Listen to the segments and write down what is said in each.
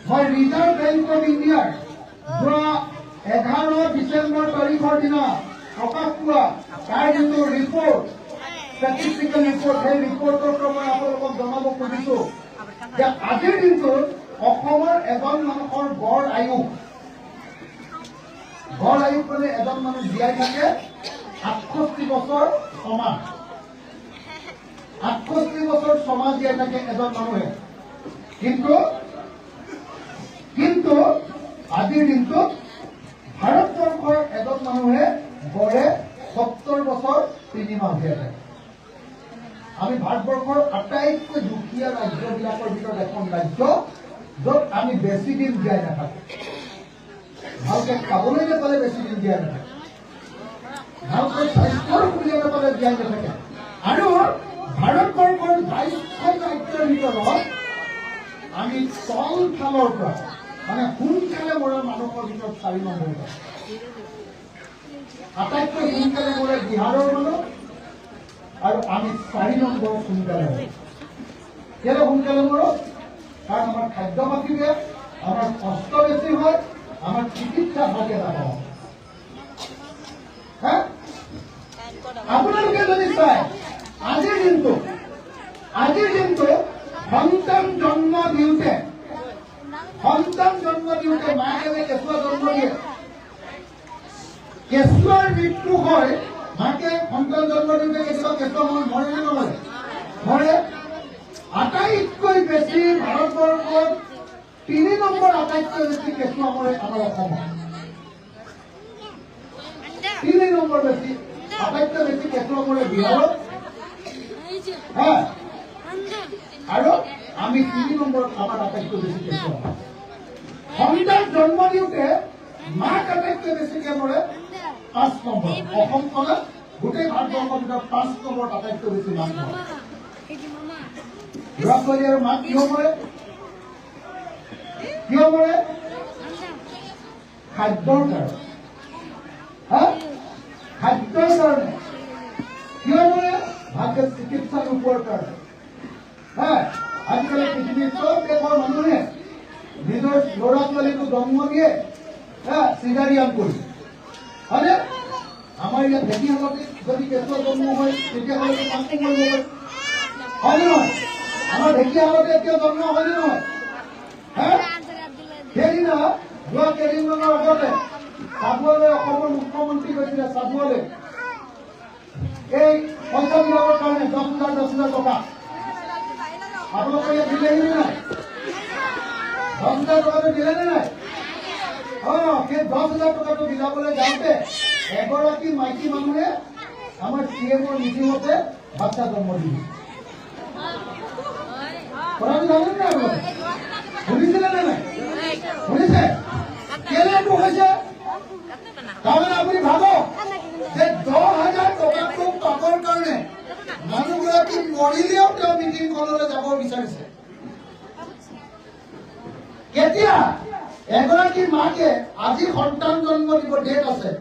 মই reserve bank of ইণ্ডিয়াৰ যোৱা 11 ডিচেম্বৰ তাৰিখৰ দিনা প্ৰকাশ পোৱা তাৰ যিটো ৰিপৰ্ট, ষ্টেটিষ্টিকেল ৰিপৰ্ট, সেই ৰিপৰ্টৰ পৰা মই আপোনালোকক জনাব খুজিছো যে আজিৰ দিনটোত অসমৰ এজন মানুহৰ গড় আয়ুস মানে এজন মানুহ জীয়াই থাকে 68 বছৰ সমাজ। 68 বছৰ সমাজ জীয়াই থাকে এজন মানুহে। কিন্তু আজিৰ দিনটোত ভাৰতবৰ্ষৰ এজন মানুহে গড়ে 70 বছৰ 3 মাহ জীয়াই থাকে। আমি ভাৰতবৰ্ষৰ আটাইতকৈ দুখীয়া ৰাজ্যবিলাকৰ ভিতৰত এখন ৰাজ্য য'ত আমি বেছি দিন জীয়াই নাথাকো। ভালকে খাবলৈ নাপালে বেছি দিন জীয়াই নাথাকে, ভালকৈ স্বাস্থ্যৰ সুবিধা নাপালে জীয়াই নাথাকে। আৰু ভাৰতবৰ্ষৰ 22খন ৰাজ্যৰ ভিতৰত আমি তল ফালৰ পৰা মানে সোনকালে মৰা মানুহৰ ভিতৰত 4 নম্বৰ। আটাইতকৈ সোনকালে মৰে বিহাৰৰ মানুহ আৰু আমি 4 নম্বৰ সোনকালে মৰো। কেলে সোনকালে মৰো? কাৰণ আমাৰ খাদ্য পাতি বেয়া, আমাৰ কষ্ট বেছি হয়, আমাৰ চিকিৎসা ভালকে নাপাওঁ। আপোনালোকে যদি চাই আজিৰ দিনটো সন্তান জন্ম দিওঁতে মাকে কেঁচুৱা জন্ম দিয়ে, কেঁচুৱাৰ মৃত্যু হয়। মাকে সন্তান জন্ম দিওঁতে কেঁচুৱা মৰে নে নমৰে? মৰে। আটাইতকৈ বেছি ভাৰতবৰ্ষত 3 নম্বৰ আটাইতকৈ বেছি কেঁচুৱা মৰে আমাৰ অসমত। 3 নম্বৰ বেছি আটাইতকৈ বেছি কেঁচুৱা মৰে বিহাৰত, আৰু আমি 3 নম্বৰত আমাৰ আটাইতকৈ বেছি কেঁচুৱা। সন্তান জন্ম দিওঁতে মাক আটাইতকৈ বেছিকে মৰে 5 নম্বৰ। অসমখনত গোটেই ভাৰতবৰ্ষৰ ভিতৰত 5 নম্বৰত আটাইতকৈ বেছি মাক মৰে। ল'ৰা ছোৱালী আৰু মাক কিয় মৰে? খাদ্যৰ কাৰণে। খাদ্যৰ কাৰণে কিয় মৰে? ভালকে চিকিৎসা নোপোৱাৰ কাৰণে। আজিকালি পৃথিৱীৰ চব দেশৰ মানুহে নিজৰ ল'ৰা ছোৱালীকো জন্ম দিয়ে চিজাৰিয়ান কৰি, হয়নে? আমাৰ ইয়াত ঢেকীয়ালতে যদি কেঁচুৱা জন্ম হয় তেতিয়াহ'লে মাকো মৰিব পাৰে, হয়নে নহয়? আমাৰ ঢেকীয়ালতে কিয় জন্ম হয়নে নহয়? সেইদিনা যোৱা কেইদিনমানৰ আগতে চাবুৱালৈ অসমৰ মুখ্যমন্ত্ৰী গৈছিলে। চাবুৱালৈ এই পইচাবিলাকৰ কাৰণে 10,000 টকা আপোনালোকে ইয়াত দিলেহি নে নাই? 10,000 টকাটো দিলে নে নাই? সেই 10,000 টকাটো বিলাবলৈ যাওঁতে এগৰাকী মাইকী মানুহে আমাৰ CMৰ মিটিঙতে বাচ্চা জন্ম দিছে। কথাটো জানেনে নাই? আপোনালোকে শুনিছিলে নে নাই? শুনিছে? কেলে এইটো হৈছে? তাৰমানে আপুনি ভাবক যে 10,000 টকাটো পাবৰ কাৰণে মানুহগৰাকী মৰিলেও তেওঁ মিটিংখনলৈ যাব বিচাৰিছে। কেতিয়া এগৰাকী মাকে আজি সন্তান জন্ম দিব, ডেট আছে,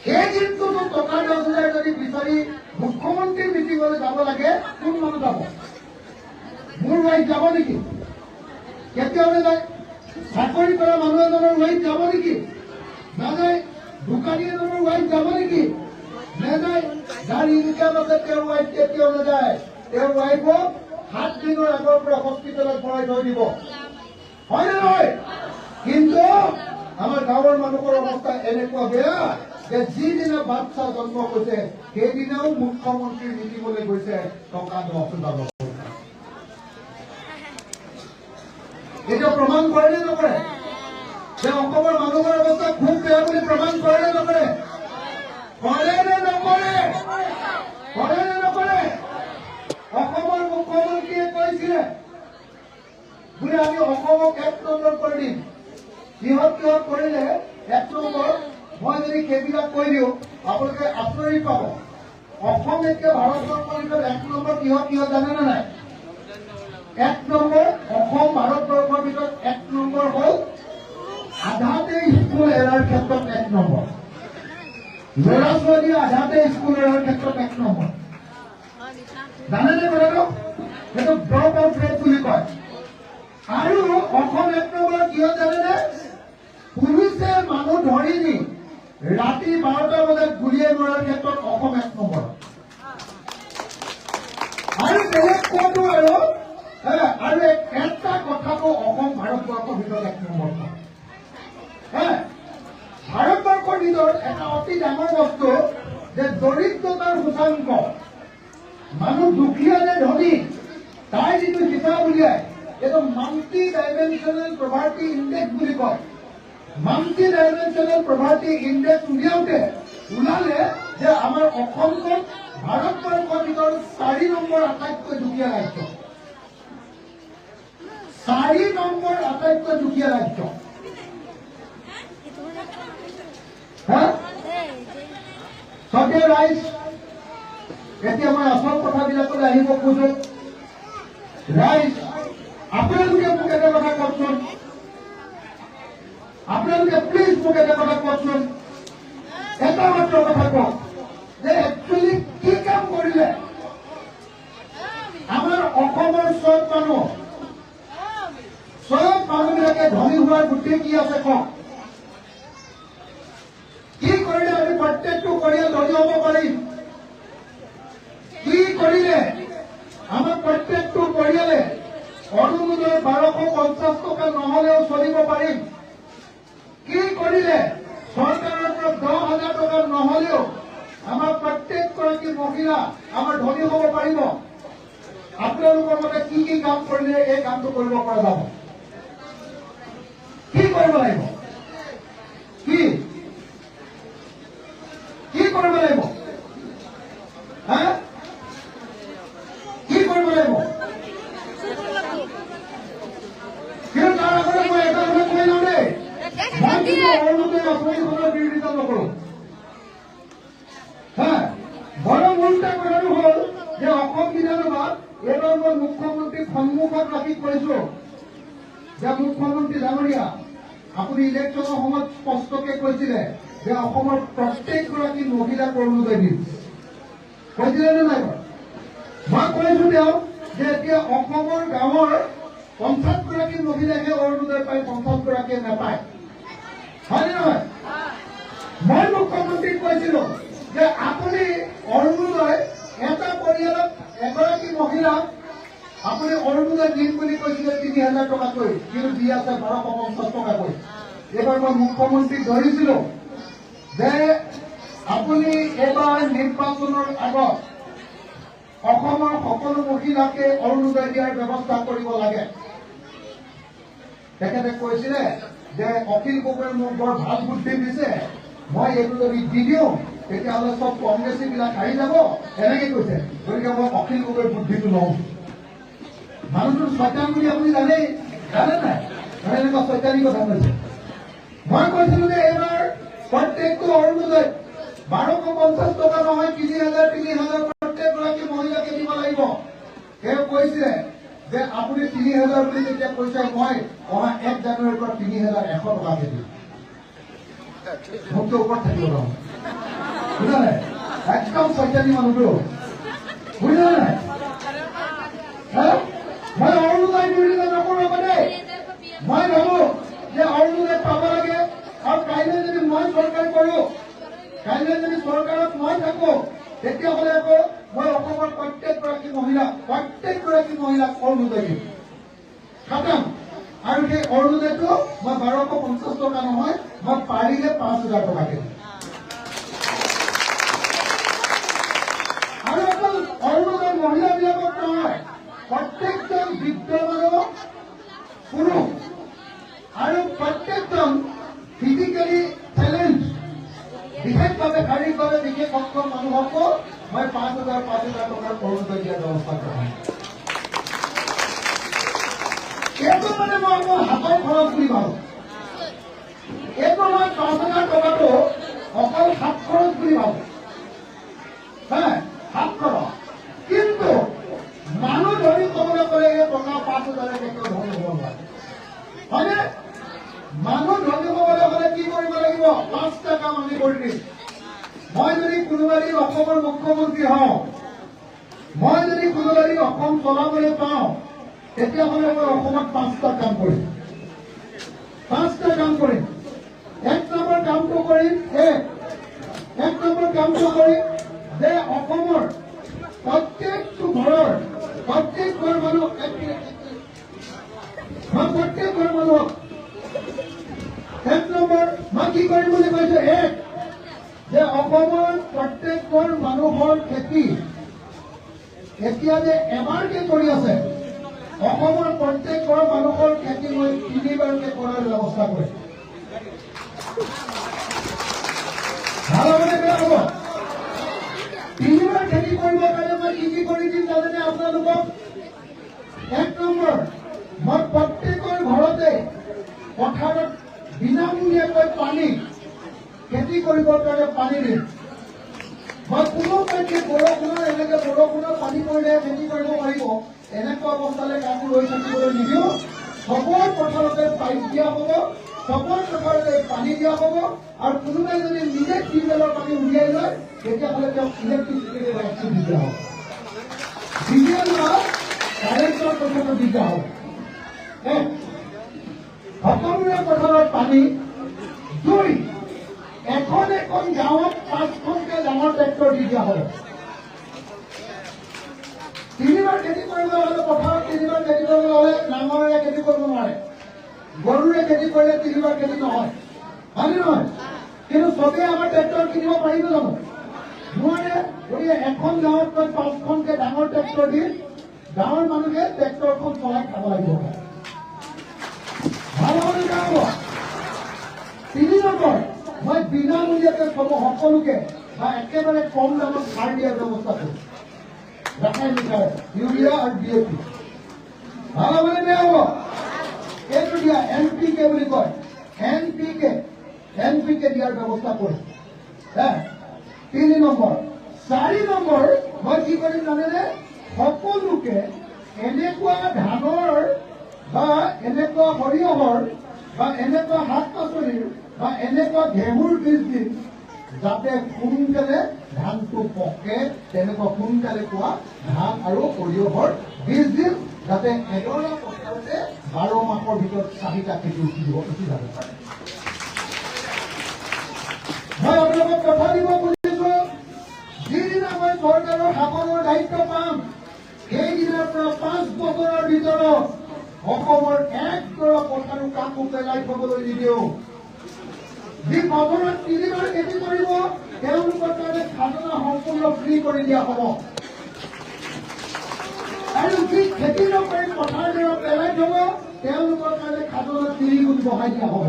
সেই দিনটোতো টকা 10,000 যদি বিচাৰি মুখ্যমন্ত্ৰীৰ মিটিঙলৈ যাব লাগে, কোন মানুহ যাব? মোৰ ৱাইফ যাব নেকি? কেতিয়াও নাযায়। চাকৰি কৰা মানুহ এজনৰ ৱাইফ যাব নেকি? নাযায়। দোকানী এজনৰ ৱাইফ যাব নেকি? নাযায়। যাৰ ইনকাম আছে তেওঁৰ ৱাইফ কেতিয়াও নাযায়। তেওঁৰ ৱাইফক 7 দিনৰ আগৰ পৰা হস্পিটেলত ভৰাই থৈ দিব, হয় নে নহয়? কিন্তু আমাৰ গাঁৱৰ মানুহৰ অৱস্থা এনেকুৱা বেয়া যে যিদিনা বাচ্চা জন্ম হৈছে সেইদিনাও মুখ্যমন্ত্ৰীৰ মিটিঙলৈ গৈছে টকা 10,000। এটা প্ৰমাণ কৰে নে নকৰে যে অসমৰ মানুহৰ অৱস্থা খুব বেয়া বুলি? প্ৰমাণ কৰে নে নকৰে? কৰে নে নকৰে? অসমৰ মুখ্যমন্ত্ৰীয়ে কৈছিলে বোলে আমি অসমক 1 নম্বৰ কৰি দিম। কিহত কৰিলে 1 নম্বৰ? মই যদি সেইবিলাক কৈ দিওঁ আপোনালোকে আচৰিত পাব। অসম এতিয়া ভাৰতবৰ্ষৰ ভিতৰত 1 নম্বৰ কিহত জানে নে নাই? 1 নম্বৰ অসম ভাৰতবৰ্ষৰ ভিতৰত 1 নম্বৰ হ'ল আধাতে স্কুল এৰাৰ ক্ষেত্ৰত 1 নম্বৰ। ল'ৰা ছোৱালী আধাতে স্কুল এৰাৰ ক্ষেত্ৰত 1 নম্বৰ। জানেনে কথাটো? সেইটো ড্ৰপ আউট ৰেট বুলি কয়। আৰু অসম 1 নম্বৰ কিয় জানেনে? পুলিচে মানুহ ধৰি নি ৰাতি 12টা বজাত গুলিয়াই মৰাৰ ক্ষেত্ৰত অসম 1 নম্বৰ। আৰু বেলেগ কোৱাটো আৰু এটা কথাটো অসম ভাৰতবৰ্ষৰ ভিতৰত 1 নম্বৰ। ভাৰতবৰ্ষৰ ভিতৰত এটা অতি ডাঙৰ বস্তু যে দৰিদ্ৰতাৰ সূচাংক, মানুহ দুখীয়া নে ধনী তাই যিটো হিচাপ উলিয়ায় এইটো মাল্টি ডাইমেনশ্যনেল পভাৰ্টি ইণ্ডেক্স বুলি কয়। মাল্টি ডাইমেনশ্যনেল পভাৰ্টি ইণ্ডেক্স উলিয়াওঁতে ওলালে যে আমাৰ অসমখন ভাৰতবৰ্ষৰ ভিতৰত 4 নম্বৰ আটাইতকৈ দুখীয়া ৰাজ্য। 4 নম্বৰ আটাইতকৈ দুখীয়া ৰাজ্য। সঠিক ৰাইজ, এতিয়া মই আচল কথাবিলাকলৈ আহিব খোজো। ৰাইজ, আপোনালোকে মোক এটা কথা কওকচোন, আপোনালোকে প্লিজ মোক এটা কথা কওকচোন, এটা মাত্ৰ কথা কওক যে একচুৱেলি কি কাম কৰিলে আমাৰ অসমৰ চব মানুহবিলাকে ধনী হোৱাৰ বুদ্ধি কি আছে কওক? কি কৰিলে আমি প্ৰত্যেকটো পৰিয়াল ধনী হ'ব পাৰিম? কি কৰিলে আমাৰ প্ৰত্যেকটো পৰিয়ালে অৰুণোদয় 1250 টকা নহলেও চলিব পাৰিম? কি কৰিলে চৰকাৰৰ পৰা 10,000 টকা নহলেও আমাৰ প্ৰত্যেকগৰাকী মহিলা আমাৰ ধনী হ'ব পাৰিব? আপোনালোকৰ মতে কি কি কাম কৰিলে এই কামটো কৰিব পৰা যাব? কি কৰিব লাগিব? কি কৰিব লাগিব? কি কৰিব লাগিব? কিন্তু তাৰ আগতে মই এটা কথা কৈ লওঁ দেই, মই কিন্তু অৰুণোদয় আঁচনিখনৰ বিৰোধিতা নকৰো। বৰং উল্টা কথাটো হ'ল যে অসম বিধানসভাত এইবাৰ মই মুখ্যমন্ত্ৰীক সন্মুখত ৰাখি কৈছো যে মুখ্যমন্ত্ৰী ডাঙৰীয়া, আপুনি ইলেকশ্যনৰ সময়ত স্পষ্টকে কৈছিলে যে অসমৰ প্ৰত্যেকগৰাকী মহিলাক অৰুণোদয় দিম, কৈছিলে নে নাই? মই কৈছো তেওঁক যে এতিয়া অসমৰ গাঁৱৰ 50গৰাকী মহিলাইহে অৰুণোদয় পায়, 50গৰাকীয়ে নাপায়, হয়নে নহয়? মই মুখ্যমন্ত্ৰীক কৈছিলো যে আপুনি অৰুণোদয় এটা পৰিয়ালত এগৰাকী মহিলাক আপুনি অৰুণোদয় দিম বুলি কৈছিলে 3,000 টকাকৈ, কিন্তু দি আছে 1250 টকাকৈ। এইবাৰ মই মুখ্যমন্ত্ৰীক ধৰিছিলো যে আপুনি এইবাৰ নিৰ্বাচনৰ আগত অসমৰ সকলো মহিলাকে অৰুণোদয় দিয়াৰ ব্যৱস্থা কৰিব লাগে। তেখেতে কৈছিলে যে অখিল গগৈয়ে মোক বৰ ভাল বুদ্ধি দিছে, মই এইটো যদি দি দিওঁ তেতিয়াহ'লে চব কংগ্ৰেছীবিলাক আহি যাব, এনেকে কৈছে। গতিকে মই অখিল গগৈৰ বুদ্ধিটো লওঁ। মানুহটোৰ ছয়তান বুলি আপুনি জানেই, জানে নাই? এনেকুৱা ছয়তানি কথা কৈছে। মই কৈছিলো যে এইবাৰ প্ৰত্যেকটো অৰুণোদয় 1250 টকা নহয়, 3,000 প্ৰত্যেকগৰাকী মহিলাকে দিব লাগিব। তেওঁ কৈছে যে আপুনি 3,000 বুলি যেতিয়া কৈছে, মই অহা 1 জানুৱাৰীৰ পৰা 3,100 টকাকে দিম। মোকতো ওপৰত থাকিব নহয়, বুজা নাই? একদম ছয়তানি মানুহটো, বুজা নাই? মই অৰুণোদয় বিৰোধিতা নকৰো দেই। মই ভাবো যে অৰুণোদয় পাব লাগে। আৰু কাইলৈ যদি মই চৰকাৰ কৰো, কাইলৈ যদি চৰকাৰত মই থাকো, তেতিয়াহ'লে আকৌ মই অসমৰ প্ৰত্যেকগৰাকী মহিলাক অৰুণোদয় দিম, খাটাম। আৰু সেই অৰুণোদয়টো মই 1250 টকা নহয়, মই পাৰিলে 5,000 টকাকে দিম। আৰু অকল অৰুণোদয় মহিলাবিলাকক নহয়, প্ৰত্যেকজন বৃদ্ধ মানুহ, পুৰুষ আৰু প্ৰত্যেকজন ফিজিকেলি চেলেঞ্জ, বিশেষভাৱে শাৰীৰিকভাৱে বিশেষ সক্ষম মানুহকো মই 5,000 টকাৰ অৰুণোদয় দিয়াৰ ব্যৱস্থা কৰিম। এইটো মানে মই অকল হাতৰ খৰচ বুলি ভাবো। এইটো মই 5,000 টকাটো অকল হাত খৰচ বুলি ভাবো। হাত খৰচ। কিন্তু মানুহ ধনী ক'বলৈ গ'লে এই টকা 5,000 কেতিয়াও ধনী হ'ব নোৱাৰে, হয়নে? মানুহ ধনী হ'বলৈ হ'লে কি কৰিব লাগিব? 5টা কাম আমি কৰি দিম। মই যদি কোনোবা দিন অসমৰ মুখ্যমন্ত্ৰী হওঁ, মই যদি কোনোবা দিন অসম চলাবলৈ পাওঁ, তেতিয়াহ'লে মই অসমত 5টা কাম কৰিম। 5টা কাম কৰিম। 1 নম্বৰ কামটো কৰিম যে অসমৰ প্ৰত্যেক ঘৰ মানুহ প্ৰত্যেক ঘৰ মানুহক 1 নম্বৰ মই কি কৰিম বুলি কৈছো যে অসমৰ প্ৰত্যেক ঘৰ মানুহৰ খেতি এতিয়া যে এবাৰকে কৰি আছে অসমৰ প্ৰত্যেক ঘৰ মানুহৰ খেতি মই 3বাৰকে কৰাৰ ব্যৱস্থা কৰিম। ভাল হ'বনে বেয়া হ'ব? 3বাৰ খেতি কৰিবৰ কাৰণে মই কি কৰি দিম জানেনে আপোনালোকক? 1 নম্বৰ মই প্ৰত্যেকৰ ঘৰতে পথাৰত বিনামূলীয়াকৈ পানী খেতি কৰিবৰ কাৰণে পানী দিম। মই কোনো বৰষুণৰ পানী পৰিলে খেতি কৰিব পাৰিব এনেকুৱা অৱস্থালৈ কাকো লৈ থাকিবলৈ নিদিওঁ। চবৰ পথাৰতে পাইপ দিয়া হ'ব, চবৰ পথাৰতে পানী দিয়া হ'ব আৰু কোনোবাই যদি নিজে টিউবৱেলৰ পানী উলিয়াই লয় তেতিয়াহ'লে তেওঁক ইলেক্ট্ৰিচিটিৰ কানেকশ্যন দি দিয়া হ'ব। ডিজেল বা কাৰেণ্টৰ কথাটো দি দিয়া হ'ব। সকলোৰে পথাৰত পানী। 2 এখন গাঁৱত 5খনকে ডাঙৰ ট্ৰেক্টৰ দি দিয়া হ'ব। 3বাৰ খেতি কৰিব হ'লে পথাৰত 3বাৰ খেতি কৰিব হ'লে নাঙলেৰে খেতি কৰিব নোৱাৰে। গৰুৰে খেতি কৰিলে 3বাৰ খেতি নহয়, হয়নে নহয়? কিন্তু চবেই আমাৰ ট্ৰেক্টৰ কিনিব পাৰিব জানো? নোৱাৰে। গতিকে এখন গাঁৱত 5খনকে ডাঙৰ ট্ৰেক্টৰ দি গাঁৱৰ মানুহে ট্ৰেক্টৰখন চলাই খাব লাগিব। ভাল হ'বনে বেয়া হ'ব? 3 নম্বৰ মই বিনামূলীয়াকৈ সকলোকে বা একেবাৰে কম দামত সাৰ দিয়াৰ ব্যৱস্থা কৰিম। ৰাসায়নিক সাৰ, ইউৰিয়া আৰু DAP। ভাল হ'বনে বেয়া হ'ব? এইটো দিয়া NPK বুলি কয়। NPK দিয়াৰ ব্যৱস্থা কৰিম। 3 নম্বৰ। 4 নম্বৰ মই কি কৰিম জানেনে? সকলোকে এনেকুৱা ধানৰ বা এনেকুৱা সৰিয়হৰ বা এনেকুৱা শাক পাচলিৰ বা এনেকুৱা ঘেঁহুৰ বীজ দিম যাতে সোনকালে ধানটো পকে। তেনেকুৱা সোনকালে পোৱা ধান আৰু সৰিয়হৰ বীজ দিম যাতে এডৰা পথাৰতে 12 মাহৰ ভিতৰত 4টা খেতি উঠি যাব পাৰে। মই আপোনালোকক কথা দিব খুজিছো, যিদিনা মই চৰকাৰৰ শাসনৰ দায়িত্ব পাম সেইদিনাৰ পৰা 5 বছৰৰ ভিতৰত অসমৰ 1ডৰা পথাৰো কাকো পেলাই থবলৈ নিদিওঁ। যি পথাৰত 3বাৰ খেতি কৰিব তেওঁলোকৰ কাৰণে খাজনা সম্পূৰ্ণ ফ্ৰী কৰি দিয়া হ'ব আৰু যি খেতি নকৰি পথাৰডৰা পেলাই থব তেওঁলোকৰ কাৰণে খাজনা 3 গুণ বঢ়াই দিয়া হ'ব।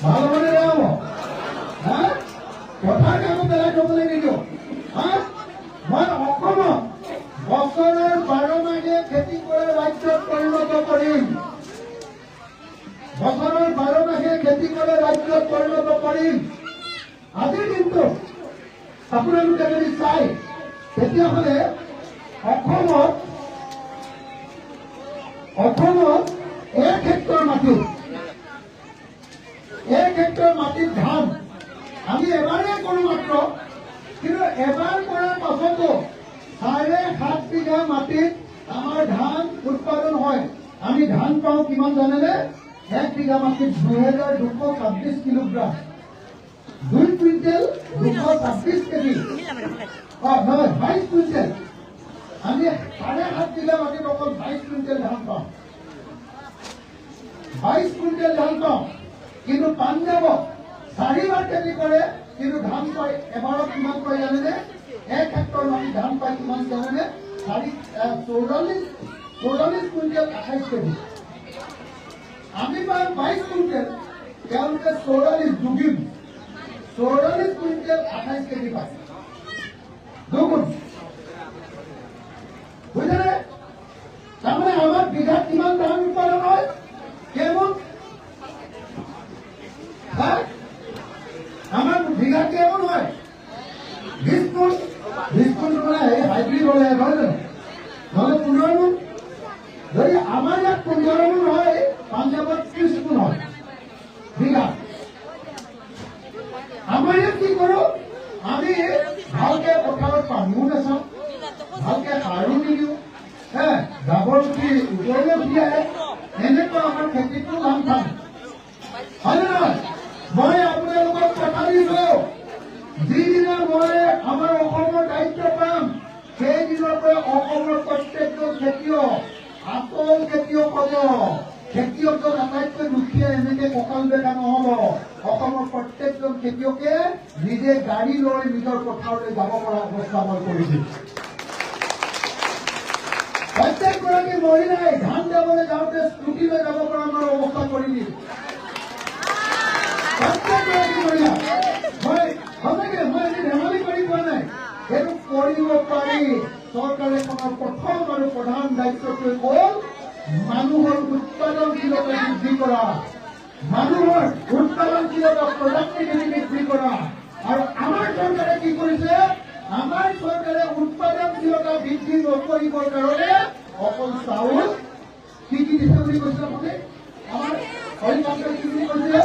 ভাল হ'বনে বেয়া হ'ব? পথাৰ কাকো পেলাই থবলৈ নিদিওঁ। মই অসমত বছৰৰ 12 মাহে খেতি কৰা ৰাজ্যত পৰিণত কৰিম। বছৰৰ 12 মাহে খেতি কৰা ৰাজ্যত পৰিণত কৰিম। আজিৰ দিনটো আপোনালোকে যদি চাই তেতিয়াহ'লে অসমত 1 হেক্টৰ মাটিত ধান আমি এবাৰেই কৰোঁ মাত্ৰ, কিন্তু এবাৰ কৰাৰ পাছতো 7.5 বিঘা মাটিত আমাৰ ধান উৎপাদন হয়। আমি ধান পাওঁ কিমান জানেনে? 1 বিঘা মাটিত 2226 কিলোগ্ৰাম। 2 quintal 226 KG. নহয়, 22 কুইণ্টেল। আমি 7.5 বিঘা মাটিত অকল 22 কুইণ্টেল ধান পাওঁ। 22 কুইণ্টেল ধান পাওঁ। কিন্তু পাঞ্জাৱত 4বাৰ খেতি কৰে কিন্তু ধান পায় এবাৰত কিমান পায় জানেনে? 1 হেক্টৰ মাটি ধান পায় কিমান জানেনে? 44 কুইণ্টেল 28 কেজি। আমি পাওঁ 22 কুইণ্টেল, তেওঁলোকে 44 দুগুণ 44 কুইণ্টেল 28 কেজি পায়। দুগুণ। বুজিলে? তাৰমানে আমাৰ বিঘাত কিমান ধান উৎপাদন হয়? কেৱল আমার বিঘা কেমন হয়? 20 গুণ। 20 গুণ মানে হাইব্রিড হলে হয় না? নহলে 15 গুণ। যদি আমার ইয়াত 15 গুণ হয়, পাঞ্জাবত 30 গুণ হয় বিঘা। আমার ইয়াত কি করো? আমি ভালকে পথাৰত পানীও নাচাওঁ, ভালকে সাৰো নিদিওঁ, গ'লে উঠিয়াই এনেকুৱা আমাৰ খেতিটো লাভ পাম। হয় নে নহয়? মই আপোনালোকক কথা দিছোঁ, যিদিনা মই আমাৰ অসমৰ দায়িত্ব পাম, সেইদিনৰ পৰা অসমৰ প্ৰত্যেকজন খেতিয়ক আচল খেতিয়ক হ'ব। খেতিয়কজন আটাইতকৈ দুখীয়া এনেকে কঁকাল বেকা নহ'ব। অসমৰ প্ৰত্যেকজন খেতিয়কে নিজে গাড়ী লৈ নিজৰ পথাৰলৈ যাব পৰা অৱস্থা মই কৰি দিম। প্ৰত্যেকগৰাকী মহিলাই ধান যাবলৈ যাওঁতে স্কুটি লৈ যাব পৰা আমাৰ অৱস্থা কৰি দিম। প্ৰত্যেকগৰাকী মহিলা মই সঁচাকে মই এনে ধেমালি কৰি পোৱা নাই, সেইটো কৰিব পাৰি। চৰকাৰখনৰ প্ৰথম আৰু প্ৰধান দায়িত্বটোৱে হ'ল মানুহৰ উৎপাদনশীলতা বৃদ্ধি কৰা, মানুহৰ উৎপাদনশীলতা প্ৰডাক্টিভিটি বৃদ্ধি কৰা। আৰু আমাৰ চৰকাৰে কি কৰিছে? আমাৰ চৰকাৰে উৎপাদনশীলতা বৃদ্ধি নকৰিবৰ কাৰণে অকল চাউল কি দিছে বুলি কৈছে আপুনি? আমাৰ হৰিকান্তই কি বুলি কৈছিলে?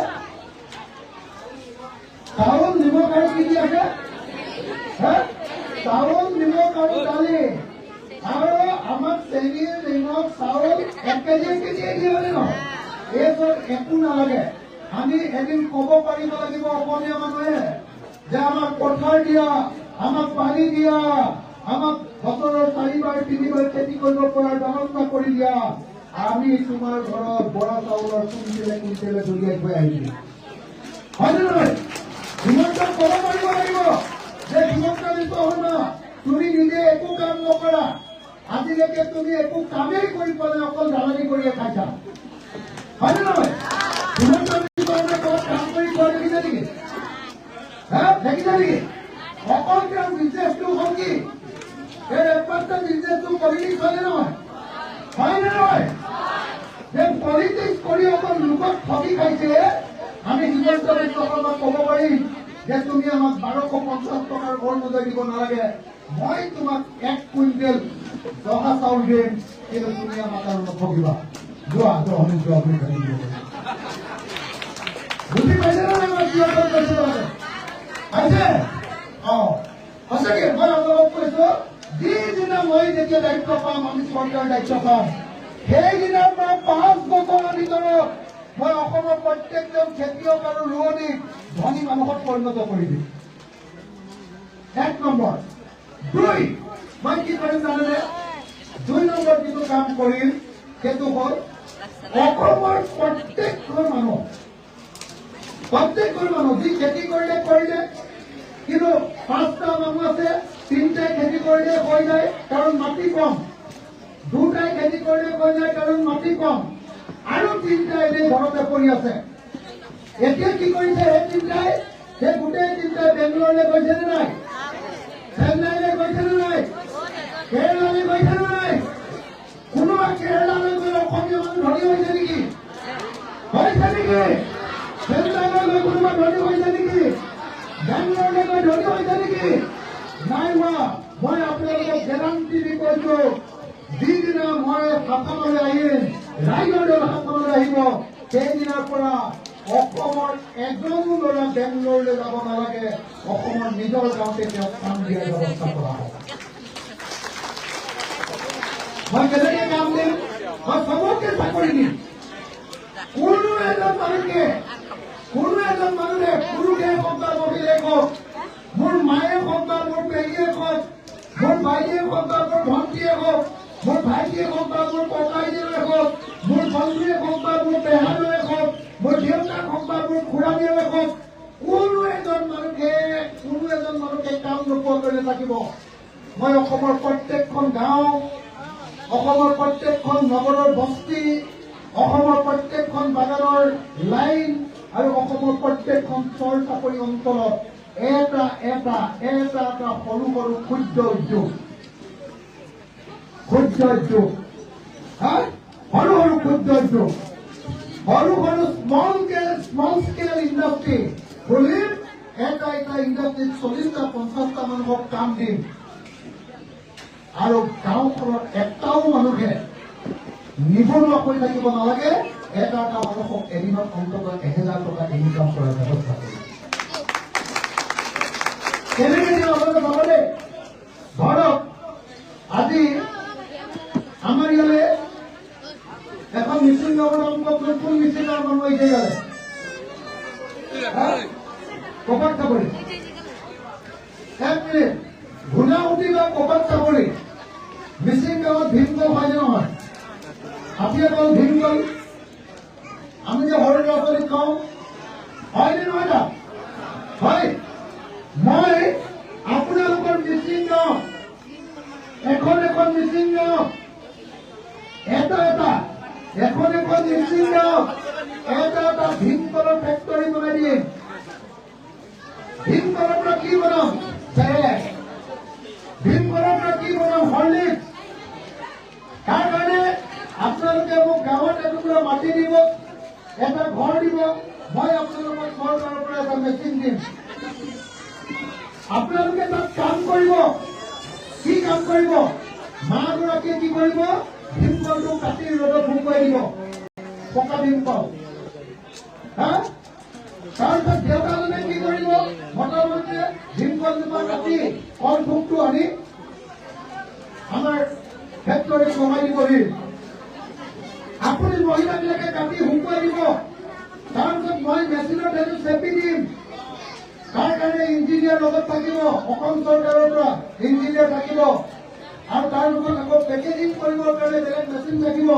চাউল, নিমখ আৰু কি দি আছে? চাউল, নিমখ আৰু দালি। আৰু আমাক চেনি, নিমখ, চাউল 1 কেজি দিয়ে হলে নহয়। এইবোৰ একো নালাগে। আমি এদিন ক'ব পাৰিব লাগিব অসমীয়া মানুহে যে আমাক পথাৰ দিয়া, আমাক পানী দিয়া, আমাক বছৰৰ 4বাৰ 3বাৰ খেতি কৰিব পৰাৰ ব্যৱস্থা কৰি দিয়া। আমি তোমাৰ ঘৰত বৰা চাউলৰ কুইণ্টেলে কুইণ্টেলে দলিয়াই থৈ আহিম। হয় নে নহয়? হিমন্তক ক'ব পাৰিব লাগিব যে হিমন্ত বিশ্ব শৰ্মা, তুমি নিজে একো কাম নকৰা, আজিলৈকে তুমি একো কামেই কৰি পোৱা নাই, অকল দালালি কৰিয়ে খাইছা। হয় নে নহয়? হিমন্ত বিশ্ব শৰ্মাই ক'ৰবাত কাম কৰি খোৱা দেখিছে নেকি? দেখিছে নেকি? অকল তেওঁৰ বিজনেছটো হ'ল কি? এই একমাত্ৰ বিজনেছটো পলিটিক্স হয় নে নহয়? হয় নে নহয়? যে পলিটিক্স কৰি অকল লোকক ঠগি খাইছে। আমি হিমন্ত বিশ্ব শৰ্মাক ক'ব পাৰিম যে তুমি আমাক 1250 টকাৰ অৰুণোদয় দিব নালাগে, মই তোমাক 1 কুইণ্টেল জহা চাউল দিম, কিন্তু তুমি আমাক আৰু নঠগিবা। যোৱা বুজি পাইছে নে আমাৰ কি অকল কৈছে? পাইছে? সঁচাকে মই আপোনালোকক কৈছো, যিদিনা মই যেতিয়া দায়িত্ব পাম, আমি চৰকাৰৰ দায়িত্ব পাম, সেইদিনাৰ পৰা 5 বছৰৰ ভিতৰত মই অসমৰ প্ৰত্যেকজন খেতিয়ক আৰু ৰোৱনীক ধনী মানুহত পৰিণত কৰি দিম। 1 নম্বৰ। 2, মই কি কৰিম জানেনে? 2 নম্বৰ যিটো কাম কৰিম সেইটো হ'ল অসমৰ প্ৰত্যেকজন মানুহ যি খেতি কৰিলে, কিন্তু 5টা মানুহ আছে, 3টাই খেতি কৰিলে হৈ যায় কাৰণ মাটি কম, 2টাই খেতি কৰিলে হৈ যায় কাৰণ মাটি কম, আৰু 3টা এনেই ঘৰতে পৰি আছে। এতিয়া কি কৰিছে? সেই গোটেই 3টাই বেংগলৰলৈ গৈছে নে নাই? চেন্নাইলৈ গৈছে নে নাই? কেৰেলালৈ গৈছে নে নাই? কোনোবা কেৰেলালৈ গৈ অসমীয়া মানুহ ধনী হৈছে নেকি? হৈছে নেকি? চেন্নাইলৈ গৈ কোনোবা ধনী হৈছে নেকি? বেংগলৰলৈ গৈ ধনী হৈছে নেকি? নাই হোৱা। মই আপোনালোকক গেৰাণ্টি দি কৈছো, যিদিনা মই শাসনলৈ আহিম, ৰাইজৰ দল শাসনলৈ আহিব, সেইদিনাৰ পৰা অসমৰ এজনো ল'ৰা বেংগলৰলৈ যাব নালাগে, অসমৰ নিজৰ গাঁৱতে তেওঁক কাম দিয়াৰ ব্যৱস্থা কৰা হ'ব। মই কেনেকে কাম দিম? মই চবকে চাকৰি দিম। কোনো এজন মানুহে, পুৰুষে হওক বা মহিলাই হওক, মোৰ মায়ে হওক বা মোৰ পেহীয়ে হওক, মোৰ বাইদেৱে হওক বা মোৰ ভণ্টিয়ে হওক, মোৰ ভাইটিয়ে হওক বা মোৰ ককাইদেৱে হওক, মোৰ বন্ধুৱে হওক বা মোৰ পেহাদৱে হওক, মোৰ দেউতাক হওক বা মোৰ খুড়াদেৱে হওক, কোনো এজন মানুহে কাম নোপোৱাকৈ নাথাকিব। মই অসমৰ প্ৰত্যেকখন গাঁও, অসমৰ প্ৰত্যেকখন নগৰৰ বস্তি, অসমৰ প্ৰত্যেকখন বাগানৰ লাইন আৰু অসমৰ প্ৰত্যেকখন চৰ চাপৰি অঞ্চলত এটা সৰু সৰু ক্ষুদ্ৰ উদ্যোগ, সৰু সৰু স্মল স্কেল ইণ্ডাষ্ট্ৰী খুলিম। এটা ইণ্ডাষ্ট্ৰীত 40টা 50টা মানুহক কাম দিম, আৰু গাঁওখনত এটাও মানুহে নিবনুৱা হৈ থাকিব নালাগে। এটা মানুহক এদিনত অন্তত 1000 টকা ইনকাম কৰাৰ ব্যৱস্থা কৰিম। কেনেকে আপোনালোকে ভাবলে ধৰক, আজি আমাৰ ইয়ালে এখন মিচিং গাঁৱৰ নাম কওকচোন, কোন মিচিং গাঁৱৰ মানুহ আহিছে ইয়ালে? কপাত চাপৰি। এক মিনিট, ঘূনাসুতি বা কপাত চাপৰি মিচিং গাঁৱত ভীমকল হয়নে নহয়? হাতীয়ে কল ভীমকল আমি যে সৰু ল'ৰা ছোৱালীক কওঁ, হয়নে নহয়? দা হয়। মই আপোনালোকৰ মিচিং গাঁও, এখন এখন মিচিং গাঁও, এটা এখন এখন মিচিং গাঁও এটা ভীমকলৰ ফেক্টৰী বনাই দিম। ভীমকলৰ পৰা কি বনাম? চেৰেলেক্স। ভীমকলৰ পৰা কি বনাম? হৰলিক্স। তাৰ কাৰণে আপোনালোকে মোক গাঁৱত এটুকুৰা মাটি দিব, এটা ঘৰ দিব, মই আপোনালোকক চৰকাৰৰ পৰা এটা মেচিন দিম। আপোনালোকে তাত কাম কৰিব। কি কাম কৰিব? মাগৰাকীয়ে কি কৰিব? ভীমকলটো কাটি ৰ'দত শুকুৱাই দিব, পকা ভীমকল। তাৰপিছত দেউতাজনে কি কৰিব? মতামতে ভীমকলজোপা কাটি কল থোকটো আনি আমাৰ ফেক্টৰীত লগাই দিবহি। আপুনি মহিলাবিলাকে কাটি শুকুৱাই দিব। তাৰপিছত মই মেচিনত সেইটো চেপি দিম। তাৰ কাৰণে ইঞ্জিনিয়াৰ লগত থাকিব, অসম চৰকাৰৰ পৰা ইঞ্জিনিয়াৰ থাকিব, আৰু তাৰ লগত আকৌ পেকেজিং কৰিবৰ কাৰণে বেলেগ মেচিন থাকিব।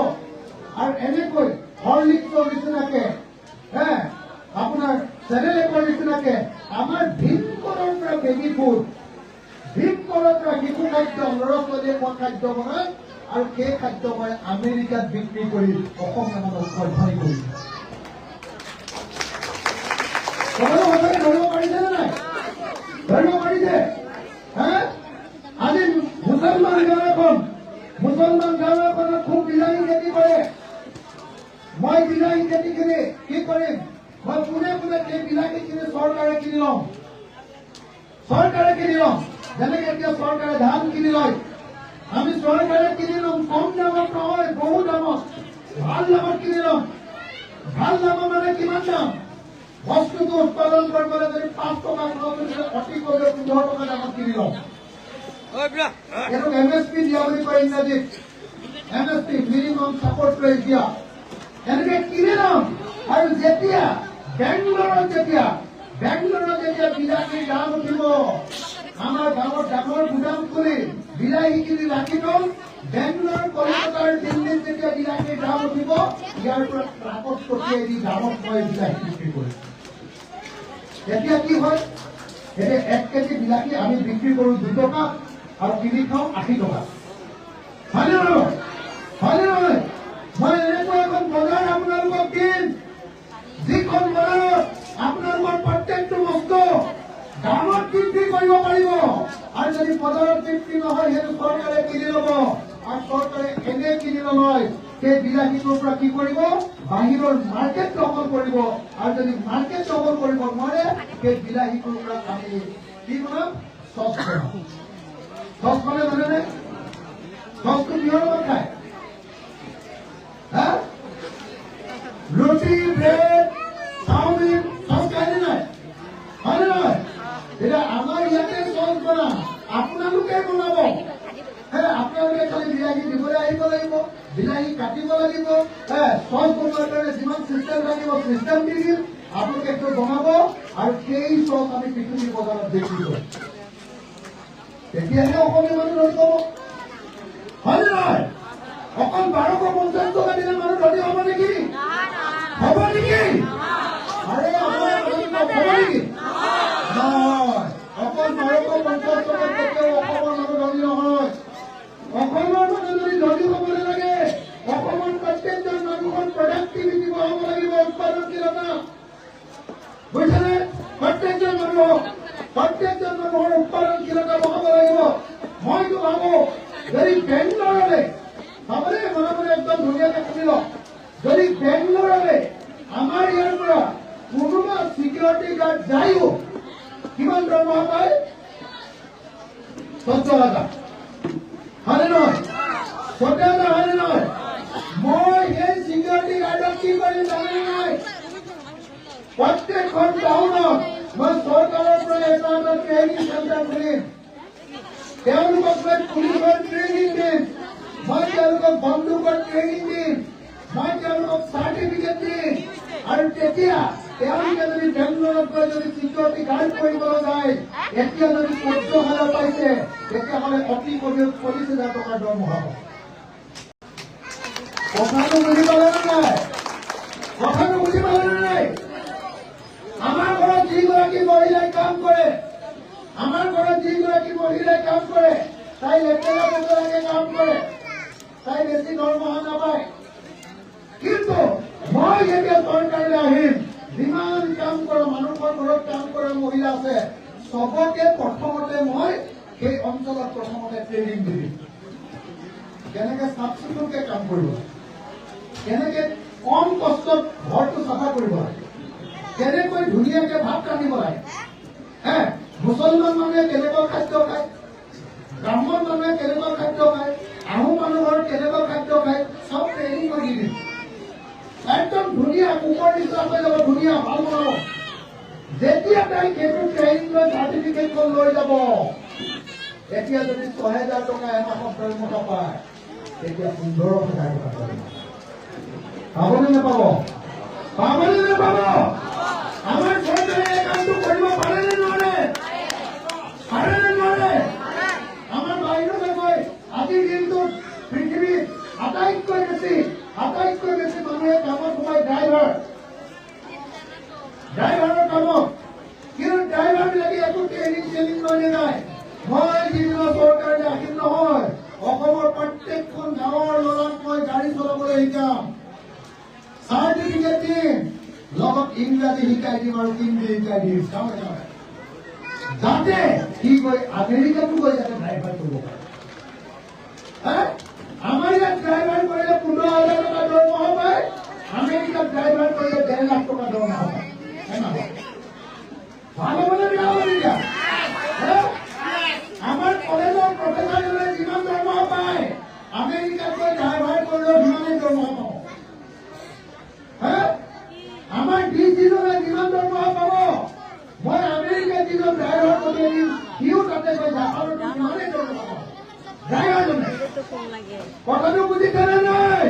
আৰু এনেকৈ হৰলিক্সৰ নিচিনাকে আপোনাৰ চেৰেলেকৰ নিচিনাকে আমাৰ ভীমকলৰ পৰা বেবী ফুড, ভীমকলৰ পৰা শিশু খাদ্য, ল'ৰা ছোৱালীয়ে খোৱা খাদ্য বনাই, আৰু সেই খাদ্য মই আমেৰিকাত বিক্ৰী কৰি অসমীয়া মানুহক অধ্যয়ন কৰিম। সঁচাকে ধৰিব পাৰিছে নে নাই? ধৰিব পাৰিছে? আজি মুছলমান গাঁও এখনত খুব বিলাহী খেতি কৰে। মই বিলাহী খেতিখিনি কি কৰিম? মই পোনে সেই বিলাহীখিনি চৰকাৰে কিনি লম। যেনেকে এতিয়া চৰকাৰে ধান কিনি লয়, আমি চৰকাৰে কিনি লম। কম দামত নহয়, বহু দামত, ভাল দামত কিনি লম। ভাল দামত মানে কিমান দাম? বস্তুটো উৎপাদন কৰিবলৈ যদি 5 টকা খৰচ হৈছিলে, অতি কমেও 15 টকা দামত কিনি লম। এইটোক MSP দিয়া বুলি কয় ইংৰাজীত। MSP, মিনিমাম ছাপৰ্ট প্ৰাইচ দিয়া। এনেকে কিনি লম। আৰু যেতিয়া বেংগলোৰত যেতিয়া বিলাহীৰ দাম উঠিব, আমাৰ গাঁৱত ডাঙৰ গুদাম খুলি বিলাহীখিনি ৰাখি থম। বেংগলোৰ, কলকাতাৰ, দিল্লীত যেতিয়া বিলাহীৰ দাম উঠিব, ইয়াৰ পৰা ট্ৰাকত পঠিয়াই দি দামত মই বিলাহী বিক্ৰী কৰিম। এতিয়া কি হয়? এতিয়া 1 কেজি বিলাহী আমি বিক্ৰী কৰো 2 টকা আৰু কিনি খাওঁ 80 টকা। হয়নে নহয়? মই এনেকুৱা এখন বজাৰ আপোনালোকক দিম, যিখন বজাৰত আপোনালোকৰ প্ৰত্যেকটো বস্তু দামত বিক্ৰী কৰিব পাৰিব। আৰু যদি বজাৰত বিক্ৰী নহয়, সেইটো চৰকাৰে কিনি ল'ব। আৰু চৰকাৰে এনে কিনি নলয়, সেই বিলাহীটোৰ পৰা কি কৰিব? বাহিৰৰ মাৰ্কেট দখল কৰিব। আৰু যদি মাৰ্কেট দখল কৰিব নোৱাৰে, সেই বিলাহীটোৰ পৰা আমি কি বনাম? চচ বনাম। চচ মানে জানেনে? চচটো কিহৰ লগত খায়? ৰুটি, ব্ৰেড, চাওমিন, চচ খায়নে নাই? হয়নে নহয়? এতিয়া আমাৰ ইয়াতে চচ বনাম, আপোনালোকে বনাব। আপোনালোকে খালি বিলাহী দিবলৈ আহিব লাগিব, বিলাহী কাটিব লাগিব। চচ বনোৱাৰ কাৰণে যিমান চিষ্টেম লাগিব, চিষ্টেম দি দিম। আপোনালোকে এইটো বনাব, আৰু সেই চচ আমি পৃথিৱীৰ বজাৰত বিক্ৰী কৰিম। তেতিয়াহে অসমীয়া মানুহ ধনী হ'ব। হয়নে নহয়? অকল 1250 টকা দিলে মানুহ ধনী হ'ব নেকি? হ'ব নেকি? আৰে হ'ব নেকি? নহয়, অকল 1250 টকাত কেতিয়াও অসমৰ মানুহ ধনী নহয়। অসমৰ মানুহ যদি ধনী হ'ব নালাগে, অসমৰ প্ৰত্যেকজন মানুহৰ প্ৰডাক্টিভিটি বঢ়াব লাগিব, উৎপাদনশীলতা। বুজিছেনে? প্ৰত্যেকজন মানুহৰ উৎপাদনশীলতা বঢ়াব লাগিব। মইতো ভাবো, যদি বেংগলোৰলৈ চাবলৈ মনে একদম ধুনীয়াকে শুনি লওক, যদি বেংগলোৰলৈ আমাৰ ইয়াৰ পৰা কোনোবা চিকিউৰিটি গাৰ্ড যায়ো, কিমান দৰমহা পায়? 14,000। হয়নে নহয়? 14,000 হয়নে নহয়? মই সেই চিকিউৰিটি গাৰ্ডক কি কৰিম জানে নাই? প্ৰত্যেকখন টাউনত মই চৰকাৰৰ পৰা এটা ট্ৰেইনিং চেণ্টাৰ খুলিম। তেওঁলোকক মই পুলিচৰ ট্ৰেইনিং দিম, মই তেওঁলোকক বন্দুকৰ ট্ৰেইনিং দিম, মই চাৰ্টিফিকেট দি আৰু তেতিয়া তেওঁলোকে যদি বেংগলোৰত গৈ যদি চিকিউৰিটি গাৰ্ড কৰিবলৈ যায়, এতিয়া যদি 14,000 পাইছে, তেতিয়াহ'লে অতি কমেও 40,000 টকাৰ দৰমহা পাব। কথাটো বুজি পালে নে নাই? কথাটো বুজি পালে নে নাই? আমাৰ ঘৰত যিগৰাকী মহিলাই কাম কৰে, আমাৰ ঘৰত যিগৰাকী মহিলাই কাম কৰে, তাই লেতেৰা পেতেৰাকে কাম কৰে, তাই বেছি দৰমহা নাপায়। কিন্তু মই যেতিয়া চৰকাৰলৈ আহিম, যিমান কাম কৰা মানুহৰ ঘৰত কাম কৰা মহিলা আছে, চবকে প্ৰথমতে মই সেই অঞ্চলত প্ৰথমতে ট্ৰেইনিং দিম। কেনেকে চাফ চিকুণকে কাম কৰিব, কেনেকে কম কষ্টত ঘৰটো চাফা কৰিব লাগে, কেনেকৈ ধুনীয়াকে ভাত ৰান্ধিব লাগে, মুছলমান মানুহে কেনেকুৱা খাদ্য খায়, ব্ৰাহ্মণ মানুহে কেনেকুৱা খাদ্য খায়, আহোম মানুহৰ কেনেকুৱা খাদ্য খায়, চব ট্ৰেইনিং কৰি দিম। একদম ধুনীয়া কুকুৰ নিচিনা হৈ যাব, ধুনীয়া ভাল বনাব। যেতিয়া তাই সেইটো ট্ৰেইনিং লৈ চাৰ্টিফিকেটখন লৈ যাব, এতিয়া যদি 6,000 টকা এমাহত দৰমহা পায়, তেতিয়া 15,000 টকা দৰমহা পাবনে নাপাব? পাবনে নাপাব? আমাৰ চৰকাৰে এই কামটো কৰিব পাৰে নে নোৱাৰে? পাৰে নে নোৱাৰে? আমাৰ বাহিৰলৈ গৈ আজিৰ দিনটোত পৃথিৱীত আটাইতকৈ বেছি মানুহে কামত সোমাই ড্ৰাইভাৰৰ কামত। কিন্তু ড্ৰাইভাৰ বিলাকে একো ট্ৰেইনিং চেইনিং লৈ নাযায়। মই যিদিনা চৰকাৰলৈ আহিম নহয়, অসমৰ প্ৰত্যেকখন গাঁৱৰ ল'ৰাক মই গাড়ী চলাবলৈ শিকাম, চাৰ্টিফিকেট দিম, লগত ইংৰাজী শিকাই দিম আৰু হিন্দী শিকাই দিম, যাতে সি গৈ আমেৰিকাতো গৈ যাতে ড্ৰাইভাৰ কৰিব পাৰে। আমাৰ ইয়াত ড্ৰাইভাৰ কৰিলে 15,000 টকা দৰমহা পায়, আমেৰিকাত ড্ৰাইভাৰ কৰিলে 1.5 লাখ টকা দৰমহা পায়। ভাল হ'বনে বেয়া হ'ব এতিয়া? আমাৰ কলেজৰ প্ৰফেচাৰজনে যিমান দৰমহা পায়, আমেৰিকাত গৈ ড্ৰাইভাৰ কৰিলেও সিমানেই দৰমহা পাব। আমাৰ ডিচিজনে যিমান দৰমহা পাব, মই আমেৰিকাত যিজন ড্ৰাইভাৰ কৰি দিম, সিও তাতে গৈ জাপানত সিমানেই দৰমহা পাব। ড্ৰাইভাৰজনে কথাটো বুজিছেনে নাই?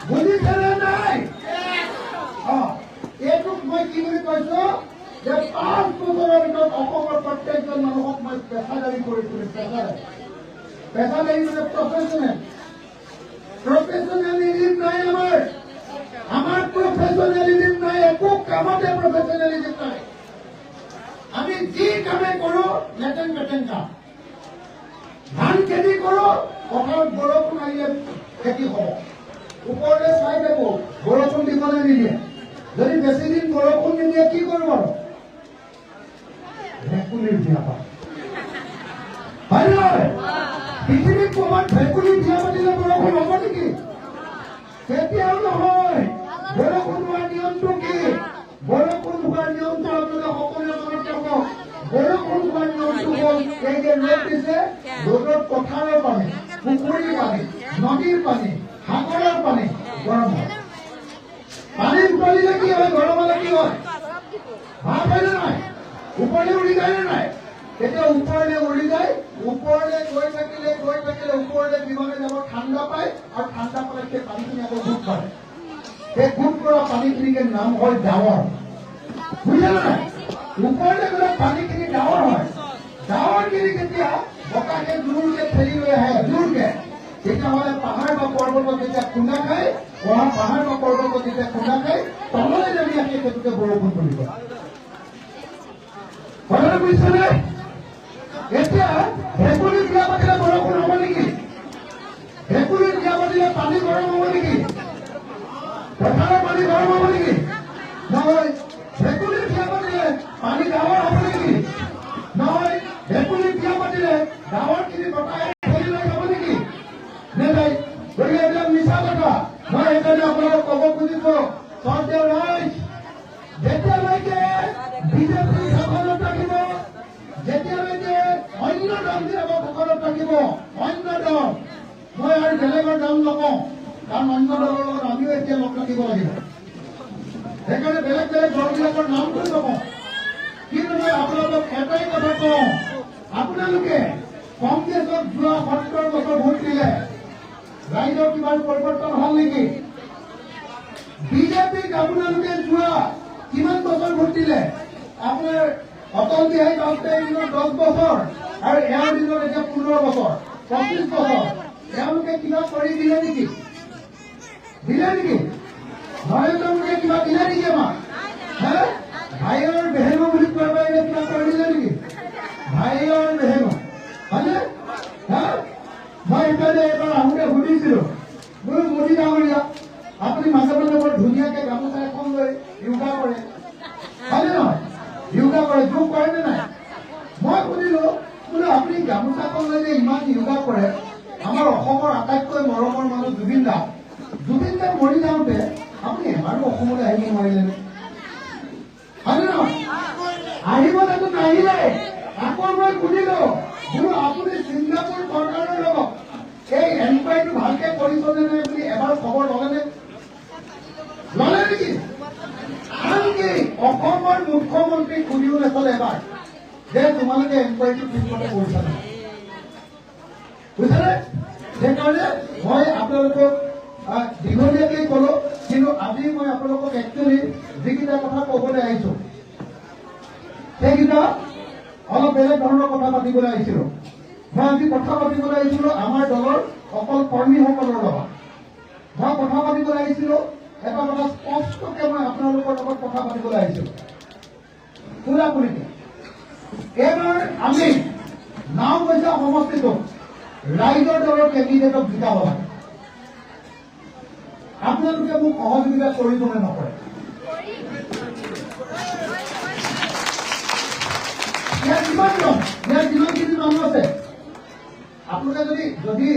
বুজিছেনে নাই? এইটোক মই কি বুলি কৈছো যে 5 বছৰৰ ভিতৰত অসমৰ প্ৰত্যেকজন মানুহক মই পেছাদাৰী কৰি তুলিম। পেছাদাৰী মানে প্ৰফেচনেলিজিম নাই আমাৰ প্ৰফেচনেলিজিম নাই, একো কামতে প্ৰফেচনেলিজিম নাই। আমি যি কামে কৰো লেটেন পেটেন কাম। ধান খেতি কৰো, পথাৰত বৰষুণ আহিলে খেতি হ'ব, ওপৰলৈ চাই থাকো বৰষুণ দিবলৈ নিদিয়ে। যদি বেছি দিন বৰষুণ নিদিয়ে কি কৰিব আৰু? ভেকুলীৰ বিয়া পাত। হয় নহয়? পৃথিৱীত ক'ৰবাত ভেকুলীৰ বিয়া পাতিলে বৰষুণ হ'ব নেকি? কেতিয়াও নহয়। বৰষুণ হোৱাৰ নিয়মটো কি? বৰষুণ হোৱাৰ নিয়মটো আপোনালোকে সকলোৱে মনত ৰাখক। বৰষুণ হোৱাৰ নিয়মটো হ'ল এই যে ৰ'দ দিছে, ৰ'দত পথাৰৰ পানী, পুখুৰীৰ পানী, নদীৰ পানী, সাগৰৰ পানী গৰম হয়। পানী উতলিলে কি হয়, গৰম হ'লে কি হয়? ভাপ হয় নে নাই? ওপৰলৈ উৰি যায় নে নাই? তেতিয়া ওপৰলৈ উৰি যায়, ওপৰলৈ গৈ থাকিলে ওপৰলৈ বিমানে যাব, ঠাণ্ডা পায়, আৰু ঠাণ্ডা পালে সেই পানীখিনি আকৌ গোট কৰে। সেই গোট কৰা পানীখিনিকে নাম হয় ডাৱৰ। বুজিলে নাই? ওপৰলৈ গ'লে পানীখিনি ডাৱৰ হয়। ডাৱৰখিনি যেতিয়া বতাহে জোৰকে ঠেলি লৈ আহে, জোৰকে, তেতিয়াহ'লে পাহাৰ বা পৰ্বতত যেতিয়া খুন্দা খায়, পাহাৰ বা পৰ্বতত যেতিয়া খুন্দা খায়, তললৈ নামি আহি সেইটোকে বৰষুণ পৰিব। কথাটো বুজিছেনে? এতিয়া ভেকুলীৰ বিয়া পাতিলে বৰষুণ হ'ব নেকি? ভেকুলীৰ বিয়া পাতিলে পানী গৰম হ'ব নেকি? পথাৰৰ পানী গৰম হ'ব নেকি? নহয়। ভেকুলীৰ বিয়া পাতিলে পানী ডাৱৰ হ'ব নেকি? নহয়। ভেকুলীৰ বিয়া পাতিলে ডাৱৰখিনি বতাহে ঠেলি লৈ যাব নেকি? নেযায়। গতিকে এইবিলাক মিছা কথা। মই সেইকাৰণে আপোনালোকক ক'ব খুজিছো, চৰ্দাৰ ৰাইজ, যেতিয়ালৈকে বিজেপি শাসনত থাকিব, যেতিয়ালৈকে অন্য দলবিলাকক শাসনত থাকিব, অন্য দল, মই আৰু বেলেগৰ দল নকওঁ, কাৰণ অন্য দলৰ লগত আমিও এতিয়া লগ ৰাখিব লাগিব। সেইকাৰণে বেলেগ দলবিলাকৰ নামটো নকওঁ। কিন্তু মই আপোনালোকক এটাই কথা কওঁ, আপোনালোকে কংগ্ৰেছক যোৱা 70 বছৰ ভোট দিলে, ৰাইজৰ কিবা পৰিৱৰ্তন হ'ল নেকি? আপোনালোকে যোৱা কিমান বছৰ ভোট দিলে? আপোনাৰ অটল বিহাৰী বাজপেয়ীৰ দিনত 10 বছৰ আৰু এওঁৰ দিনত এতিয়া 15 বছৰ, 25 বছৰ। এওঁলোকে কিবা কৰি দিলে নেকি? দিলে নেকি? নৰেন্দ্ৰ মোদীয়ে কিবা দিলে নেকি আমাক? ভাইৰ বেহেনো বুলি কোৱাৰ বাহিৰে কিবা কৰি দিলে নেকি? ভাইৰ বেহেনো হয়নে? মই সেইকাৰণে এবাৰ আহোঁতে সুধিছিলো, বোলো মোদী ডাঙৰীয়া, আপুনি মাজে মাজে বৰ ধুনীয়াকে গামোচা এখন লৈ য়োগা কৰে, হয়নে নহয়? য়োগা কৰে, যোগ কৰে নে নাই? মই সুধিলো, বোলো আপুনি গামোচাখন লৈ যে ইমান য়োগা কৰে, আমাৰ অসমৰ আটাইতকৈ মৰমৰ মানুহ জুবিন দা মৰি যাওঁতে আপুনি এবাৰো অসমলৈ আহিব নোৱাৰিলেনে? হয়নে নহয়? আহিবলেতো নাহিলে। আকৌ মই সুধিলো, বোলো আপুনি ছিংগাপুৰ চৰকাৰৰ লগত এই এনকুৱাৰীটো ভালকে কৰিছনে নে বুলি এবাৰ খবৰ ল'লেনে? ল'লে নেকি? আনকি অসমৰ মুখ্যমন্ত্ৰী সুধিও নাচালে এবাৰ যে তোমালোকে এনকুৱাৰীটো ঠিকমতে কৰিছা নাই, বুজিছানে? সেইকাৰণে মই আপোনালোকক দীঘলীয়াকে কলো, কিন্তু আজি মই আপোনালোকক একচুৱেলি যিকেইটা কথা কবলৈ আহিছো সেইকেইটা অলপ বেলেগ ধৰণৰ কথা পাতিবলৈ আহিছিলো। মই আজি কথা পাতিবলৈ আহিছিলো আমাৰ দলৰ অকল কৰ্মীসকলৰ লগত। মই কথা পাতিবলৈ আহিছিলো এটা কথা স্পষ্টকে মই আপোনালোকৰ লগত কথা পাতিবলৈ আহিছিলো পুৰাপুৰিকে। এইবাৰ আমি নাওবৈচা সমষ্টিটোত ৰাইজৰ দলৰ কেণ্ডিডেটক জিকাব লাগে। আপোনালোকে মোক সহযোগিতা কৰিবনে নকৰে? ইয়াত কিমানজন, ইয়াত যিমানখিনি মানুহ আছে, আপোনালোকে যদি